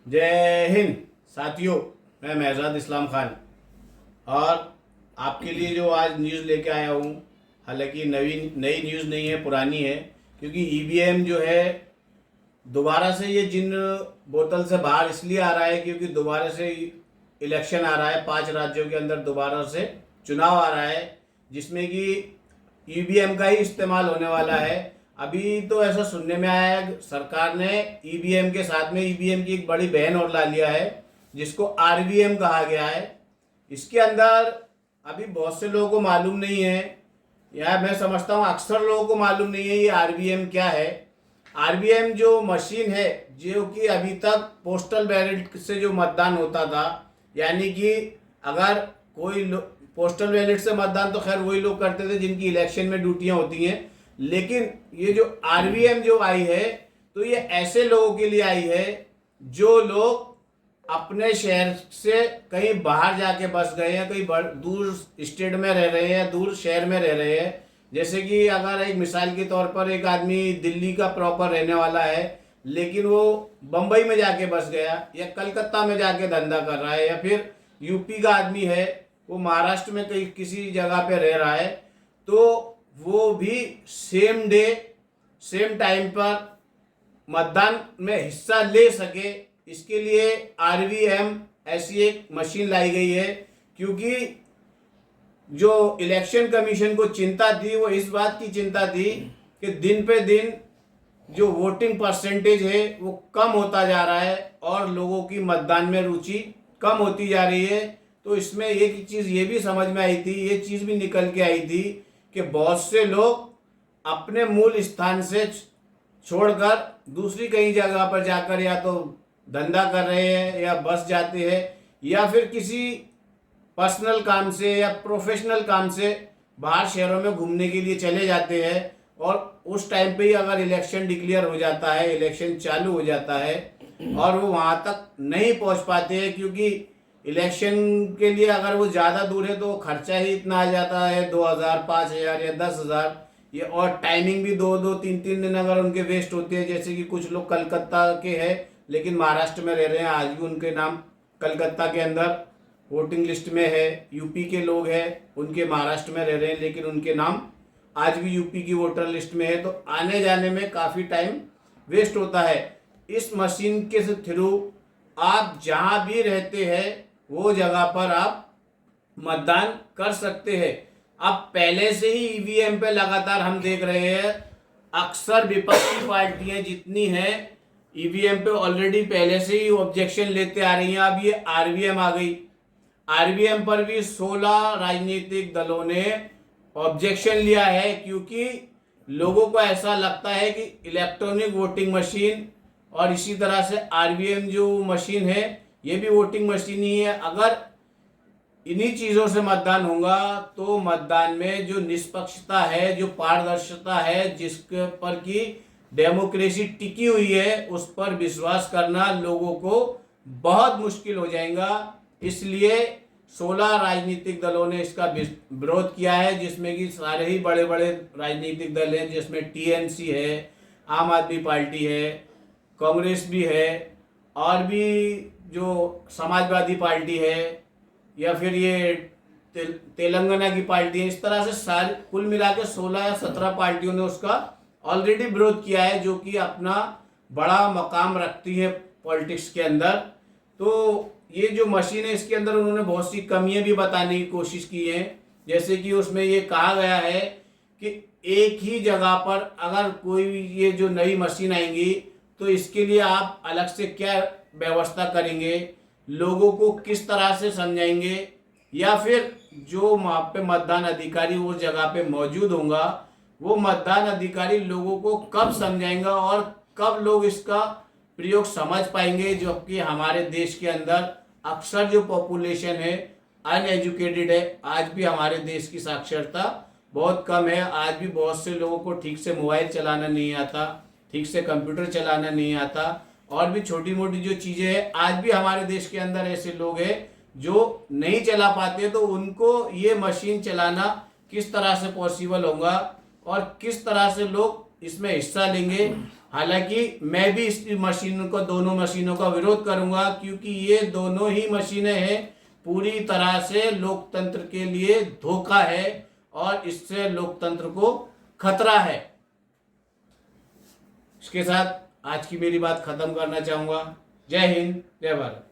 जय हिंद साथियों। मैं महजाद इस्लाम खान और आपके लिए जो आज न्यूज़ लेके आया हूँ, हालांकि नई न्यूज़ नहीं है, पुरानी है। क्योंकि ईवीएम जो है दोबारा से ये जिन बोतल से बाहर इसलिए आ रहा है क्योंकि दोबारा से इलेक्शन आ रहा है। 5 राज्यों के अंदर दोबारा से चुनाव आ रहा है जिसमें कि ईवीएम का ही इस्तेमाल होने वाला है। अभी तो ऐसा सुनने में आया है सरकार ने ईवीएम के साथ में ईवीएम की एक बड़ी बहन और ला लिया है जिसको आरवीएम कहा गया है। इसके अंदर अभी बहुत से लोगों को मालूम नहीं है, या मैं समझता हूँ अक्सर लोगों को मालूम नहीं है ये आरवीएम क्या है। आरवीएम जो मशीन है जो कि अभी तक पोस्टल बैलेट से जो मतदान होता था, यानी कि अगर कोई पोस्टल बैलेट से मतदान तो खैर वही लोग करते थे जिनकी इलेक्शन में ड्यूटियां होती हैं, लेकिन ये जो आरवीएम जो आई है तो ये ऐसे लोगों के लिए आई है जो लोग अपने शहर से कहीं बाहर जाके बस गए हैं, कहीं दूर स्टेट में रह रहे हैं, दूर शहर में रह रहे हैं। जैसे कि अगर एक मिसाल के तौर पर एक आदमी दिल्ली का प्रॉपर रहने वाला है लेकिन वो बम्बई में जाके बस गया या कलकत्ता में जाके धंधा कर रहा है, या फिर यूपी का आदमी है वो महाराष्ट्र में कहीं किसी जगह पे रह रहा है, तो वो भी सेम डे सेम टाइम पर मतदान में हिस्सा ले सके, इसके लिए आरवीएम ऐसी एक मशीन लाई गई है। क्योंकि जो इलेक्शन कमीशन को चिंता थी वो इस बात की चिंता थी कि दिन पे दिन जो वोटिंग परसेंटेज है वो कम होता जा रहा है और लोगों की मतदान में रुचि कम होती जा रही है। तो इसमें एक चीज़ ये भी समझ में आई थी, ये चीज़ भी निकल के आई थी कि बहुत से लोग अपने मूल स्थान से छोड़कर दूसरी कहीं जगह पर जाकर या तो धंधा कर रहे हैं या बस जाते हैं या फिर किसी पर्सनल काम से या प्रोफेशनल काम से बाहर शहरों में घूमने के लिए चले जाते हैं। और उस टाइम पे ही अगर इलेक्शन डिक्लेयर हो जाता है, इलेक्शन चालू हो जाता है और वो वहाँ तक नहीं पहुँच पाते हैं, क्योंकि इलेक्शन के लिए अगर वो ज़्यादा दूर है तो खर्चा ही इतना आ जाता है 2000, 5000 या 10,000 ये, और टाइमिंग भी 2-2, 3-3 दिन अगर उनके वेस्ट होते हैं। जैसे कि कुछ लोग कलकत्ता के हैं लेकिन महाराष्ट्र में रह रहे हैं, आज भी उनके नाम कलकत्ता के अंदर वोटिंग लिस्ट में है। यूपी के लोग हैं उनके महाराष्ट्र में रह रहे हैं लेकिन उनके नाम आज भी यूपी की वोटर लिस्ट में है, तो आने जाने में काफ़ी टाइम वेस्ट होता है। इस मशीन के थ्रू आप जहाँ भी रहते हैं वो जगह पर आप मतदान कर सकते हैं। अब पहले से ही ईवीएम पे लगातार हम देख रहे हैं अक्सर विपक्षी पार्टियां जितनी हैं ईवीएम पे ऑलरेडी पहले से ही ऑब्जेक्शन लेते आ रही हैं। अब ये आरवीएम आ गई, आरवीएम पर भी 16 राजनीतिक दलों ने ऑब्जेक्शन लिया है, क्योंकि लोगों को ऐसा लगता है कि इलेक्ट्रॉनिक वोटिंग मशीन और इसी तरह से आरवीएम जो मशीन है ये भी वोटिंग मशीन ही है। अगर इन्हीं चीज़ों से मतदान होगा तो मतदान में जो निष्पक्षता है, जो पारदर्शिता है, जिसके पर की डेमोक्रेसी टिकी हुई है, उस पर विश्वास करना लोगों को बहुत मुश्किल हो जाएगा। इसलिए 16 राजनीतिक दलों ने इसका विरोध किया है, जिसमें कि सारे ही बड़े बड़े राजनीतिक दल हैं, जिसमें टीएमसी है, आम आदमी पार्टी है, कांग्रेस भी है और भी जो समाजवादी पार्टी है या फिर ये तेलंगाना की पार्टी है। इस तरह से सारे कुल मिला के 16 या 17 पार्टियों ने उसका ऑलरेडी विरोध किया है, जो कि अपना बड़ा मकाम रखती है पॉलिटिक्स के अंदर। तो ये जो मशीन है इसके अंदर उन्होंने बहुत सी कमियां भी बताने की कोशिश की है। जैसे कि उसमें ये कहा गया है कि एक ही जगह पर अगर कोई ये जो नई मशीन आएंगी तो इसके लिए आप अलग से क्या व्यवस्था करेंगे, लोगों को किस तरह से समझाएंगे, या फिर जो वहाँ पे मतदान अधिकारी उस जगह पे मौजूद होगा वो मतदान अधिकारी लोगों को कब समझाएंगा और कब लोग इसका प्रयोग समझ पाएंगे। जो कि हमारे देश के अंदर अक्सर जो पॉपुलेशन है अनएजुकेटेड है, आज भी हमारे देश की साक्षरता बहुत कम है। आज भी बहुत से लोगों को ठीक से मोबाइल चलाना नहीं आता, ठीक से कंप्यूटर चलाना नहीं आता, और भी छोटी मोटी जो चीज़ें हैं आज भी हमारे देश के अंदर ऐसे लोग हैं जो नहीं चला पाते। तो उनको ये मशीन चलाना किस तरह से पॉसिबल होगा और किस तरह से लोग इसमें हिस्सा लेंगे, हालांकि मैं भी इस मशीन को, दोनों मशीनों का विरोध करूंगा, क्योंकि ये दोनों ही मशीनें हैं पूरी तरह से लोकतंत्र के लिए धोखा है और इससे लोकतंत्र को खतरा है। इसके साथ आज की मेरी बात खत्म करना चाहूंगा। जय हिंद, जय भारत।